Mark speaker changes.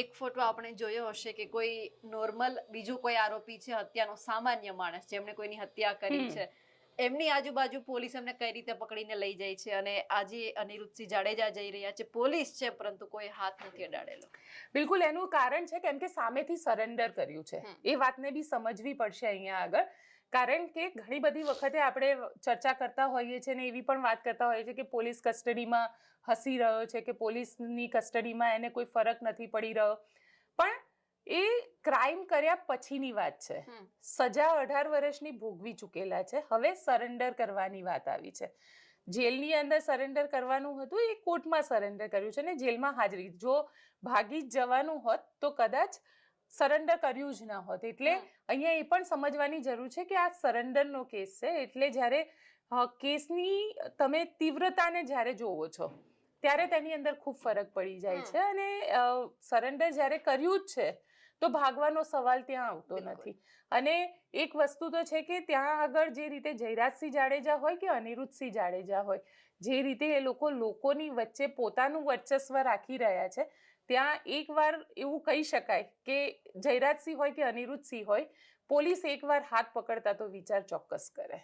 Speaker 1: એક ફોટો આપણે જોયો હશે કે કોઈ નોર્મલ બીજું કોઈ આરોપી છે, હત્યાનો સામાન્ય માણસ જેમણે કોઈની હત્યા કરી છે, એમની આજુબાજુ પોલીસ એમને કઈ રીતે પકડીને લઈ જાય છે, અને આજે અનિરુદ્ધસિંહ જાડેજા જઈ રહ્યા છે, પોલીસ છે પરંતુ કોઈ હાથ નથી અડાડેલો.
Speaker 2: બિલકુલ એનું કારણ છે કેમ કે સામેથી સરેન્ડર કર્યું છે. એ વાતને બી સમજવી પડશે અહીંયા આગળ, કારણ કે ઘણી બધી વખતે આપણે ચર્ચા કરતા હોઈએ છીએ ને એવી પણ વાત કરતા હોઈએ છીએ કે પોલીસ કસ્ટડીમાં હસી રહ્યો છે કે પોલીસની કસ્ટડીમાં એને કોઈ ફરક નથી પડી રહ્યો, પણ એ ક્રાઇમ કર્યા પછીની વાત છે. સજા 18 વર્ષની ભોગવી ચૂકેલા છે, હવે સરેન્ડર કરવાની વાત આવી છે. જેલની અંદર સરેન્ડર કરવાનું હતું, એ કોર્ટમાં સરેન્ડર કર્યું છે ને જેલમાં હાજરી. જો ભાગી જ જવાનું હોત તો કદાચ સરેન્ડર કર્યું જ ના હોત. એટલે અહીંયા એ પણ સમજવાની જરૂર છે કે આ સરેન્ડરનો કેસ છે, એટલે જ્યારે કેસની તમે તીવ્રતાને જ્યારે જોવો છો ત્યારે તેની અંદર ખૂબ ફરક પડી જાય છે. અને સરેન્ડર જ્યારે કર્યું જ છે તો ભાગવાનો સવાલ ત્યાં આવતો નથી. અને એક વસ્તુ તો છે કે ત્યાં આગળ જે રીતે જયરાજસિંહ જાડેજા હોય કે અનિરુદ્ધસિંહ જાડેજા હોય, જે રીતે એ લોકોની વચ્ચે પોતાનું વર્ચસ્વ રાખી રહ્યા છે, ત્યાં એકવાર એવું કહી શકાય કે જયરાજસિંહ હોય કે અનિરુદ્ધસિંહ હોય, પોલીસ એકવાર હાથ પકડતા તો વિચાર ચોક્કસ કરે.